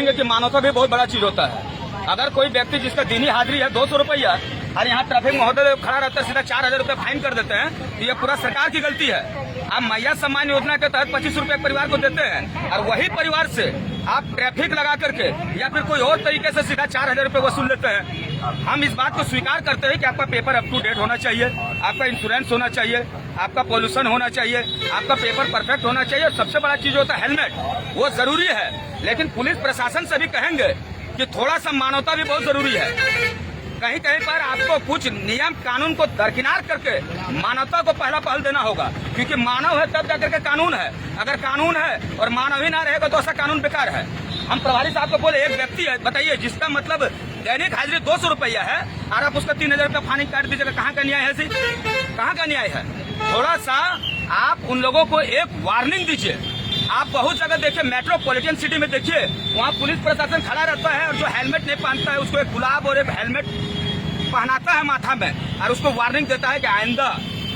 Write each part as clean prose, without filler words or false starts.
कि मानवता भी बहुत बड़ा चीज होता है। अगर कोई व्यक्ति जिसका दीनी हाजिरी है 200 रुपया और यहाँ ट्रैफिक महोदय खड़ा रहता है सीधा 4000 रुपये फाइन कर देते हैं, तो ये पूरा सरकार की गलती है। आप मैया सम्मान योजना के तहत 25 रुपये परिवार को देते हैं और वही परिवार से आप ट्रैफिक लगा करके या फिर कोई और तरीके से सीधा 4000 रुपये वसूल लेते हैं। हम इस बात को स्वीकार करते हैं कि आपका पेपर अप टू डेट होना चाहिए, आपका इंश्योरेंस होना चाहिए, आपका पोल्यूशन होना चाहिए, आपका पेपर परफेक्ट होना चाहिए। सबसे बड़ा चीज होता है हेलमेट, वो जरूरी है। लेकिन पुलिस प्रशासन से भी कहेंगे कि थोड़ा सा मानवता भी बहुत जरूरी है। कहीं कहीं पर आपको कुछ नियम कानून को दरकिनार करके मानवता को पहला पहल देना होगा, क्योंकि मानव है तब जाकर के कानून है। अगर कानून है और मानव ही ना रहेगा तो ऐसा कानून बेकार है। हम प्रभारी साहब को बोले, एक व्यक्ति है बताइए जिसका मतलब दैनिक हाजिरी 200 रुपया है और आप उसका 3000 रुपया फाइन काट दीजिएगा, कहाँ का न्याय है जी? कहाँ का न्याय है? थोड़ा सा आप उन लोगों को एक वार्निंग दीजिए। आप बहुत जगह देखिए, मेट्रोपॉलिटन सिटी में देखिए, वहाँ पुलिस प्रशासन खड़ा रहता है और जो हेलमेट नहीं पहनता है उसको एक गुलाब और एक हेलमेट पहनाता है माथा में और उसको वार्निंग देता है कि आइंदा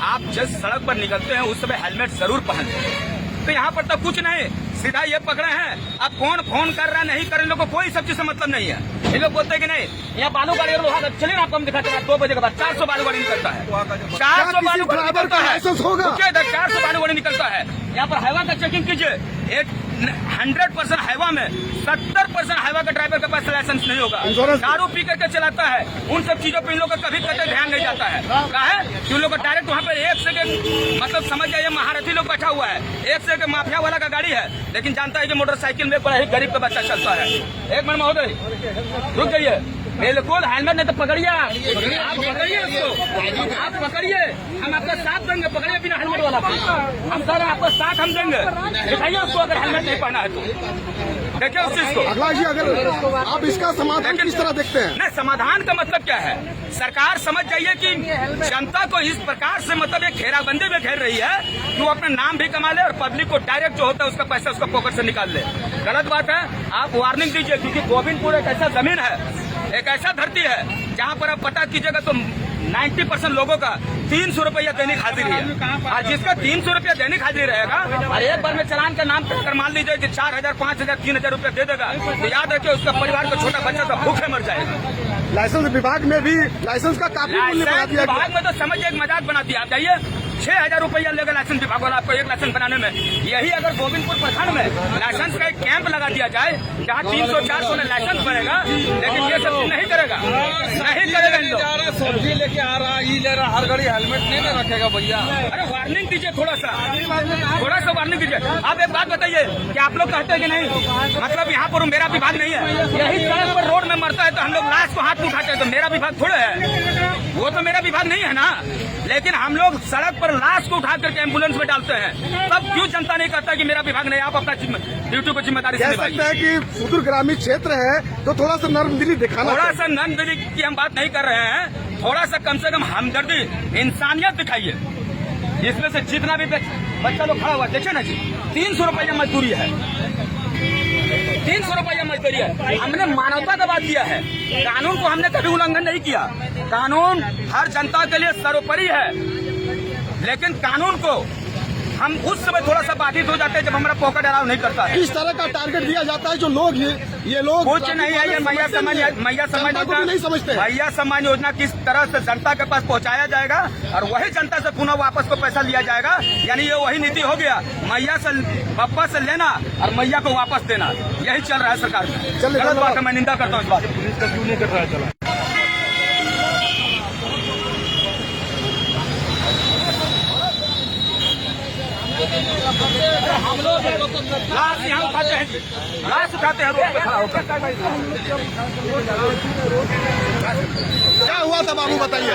आप जिस सड़क पर निकलते हैं उस समय हेलमेट जरूर पहने। तो यहाँ पर तो कुछ नहीं, सीधा ये पकड़े हैं। अब कौन फोन कर रहा है नहीं कर रहे, इन लोगों को कोई सब चीज से मतलब नहीं है। ये लोग बोलते हैं कि नहीं यहाँ बालू गाड़ी और चलिए ना, आपको हम दिखाते हैं 2 बजे के बाद 400 बालू गाड़ी निकलता है, 400 बालू गाड़ी निकलता है, 400 बालू गाड़ी निकलता है। यहाँ पर हाईवा का चेकिंग कीजिए, एक 100% हाईवा में 70% हाईवा का ड्राइवर के पास लाइसेंस नहीं होगा, दारू पी करके चलाता है। उन सब चीजों पर इन लोग का कभी कभी ध्यान नहीं जाता है। क्या है कि उन लोग का डायरेक्ट वहाँ पर एक से मतलब समझ जाइए महारथी लोग बैठा हुआ है, एक से माफिया वाला का गाड़ी है, लेकिन जानता है कि मोटरसाइकिल में बड़ा ही गरीब का बच्चा चलता है। एक मिनट महोदय रुक जाइए, बिल्कुल हेलमेट नहीं तो पकड़िए, आप पकड़िए उसको, आप पकड़िए, हम आपका साथ देंगे। पकड़िए बिना हेलमेट वाला, हम सर आपका साथ हम देंगे। दिखाइए उसको अगर हेलमेट नहीं पहना है तो देखिए उस चीज को। अगला जी, अगर आप इसका समाधान किस तरह देखते हैं? नहीं, समाधान का मतलब क्या है? सरकार समझ जाइए कि जनता को इस प्रकार से मतलब एक घेराबंदी में घेर रही है कि वो अपना नाम भी कमा ले और पब्लिक को डायरेक्ट जो होता है उसका पैसा उसका पॉकेट से निकाल ले। गलत बात है, आप वार्निंग दीजिए, क्योंकि गोविंदपुर एक ऐसा जमीन है, एक ऐसा धरती है जहाँ पर आप पता कीजिएगा तो 90% लोगों का 300 रुपया दैनिक हाजिरी है। और जिसका 300 रुपया दैनिक हाजिरी रहेगा और एक बार में चालान का नाम कर मान लीजिए कि 4000, 5000, 3000 रुपया दे देगा, तो याद रखिए उसका परिवार का छोटा बच्चा तो भूखे मर जाएगा। लाइसेंस विभाग में भी लाइसेंस का काफी मूल्य बढ़ा दिया गया। विभाग में तो समझिए एक मजाक बना दिया। आप जाइए 6000 रुपया लेगा लाइसेंस विभाग वाला आपको एक लाइसेंस बनाने में। यही अगर गोविंदपुर प्रखंड में लाइसेंस का एक कैंप लगा दिया जाए जहाँ 300-400 में लाइसेंस बनेगा, लेकिन ये सब नहीं करेगा, नहीं करेगा। सब्जी लेके आ रहा है, ले रहा, हर घड़ी हेलमेट नहीं ना रखेगा भैया। अरे वार्निंग दीजिए, थोड़ा सा वार्निंग दीजिए। आप एक बात बताइए कि आप लोग कहते हैं कि नहीं मतलब यहाँ पर मेरा विभाग नहीं है, यही सड़क पर रोड में मरता है तो हम लोग लाश को हाथ में उठाते हैं, तो मेरा विभाग थोड़े है, वो तो मेरा विभाग नहीं है ना। लेकिन हम लोग सड़क पर लाश को उठा करके एम्बुलेंस में डालते हैं, तब क्यों जनता नहीं कहता कि मेरा विभाग नहीं? आप अपना ड्यूटी को जिम्मेदारी से निभाइए। कह सकते हैं कि सुदूर ग्रामीण क्षेत्र है तो थोड़ा सा नर्मदिली दिखाना, थोड़ा सा नर्मदिली की हम बात नहीं कर रहे हैं, थोड़ा सा कम से कम हमदर्दी, इंसानियत दिखाइए। इसमें से जितना भी बच्चा लोग खड़ा हुआ देखिए ना जी, 300 रुपया मजदूरी है, 300 रुपया मजदूरी है। हमने मानवता का बात किया है, कानून को हमने कभी उल्लंघन नहीं किया। कानून हर जनता के लिए सर्वोपरि है, लेकिन कानून को हम उस समय थोड़ा सा बाधित हो जाते हैं जब हमारा पॉकेट अलाउ नहीं करता है। किस तरह का टारगेट दिया जाता है? जो लोग ये लोग कुछ नहीं है, ये मैया सम्मान योजना, मैया सम्मान योजना किस तरह से जनता के पास पहुंचाया जाएगा और वही जनता से पुनः वापस को पैसा लिया जाएगा। यानी ये वही नीति हो गया, मैया से पप्पा से लेना और मैया को वापस देना, यही चल रहा है सरकार में। गलत बात है, मैं निंदा करता हूँ इस बात। पुलिस का क्यों नहीं कर रहा है चला? हम लोग लाश यहाँ उठाते हैं, लाश उठाते हैं रोड पे खड़ा होकर। क्या हुआ था बाबू बताइए?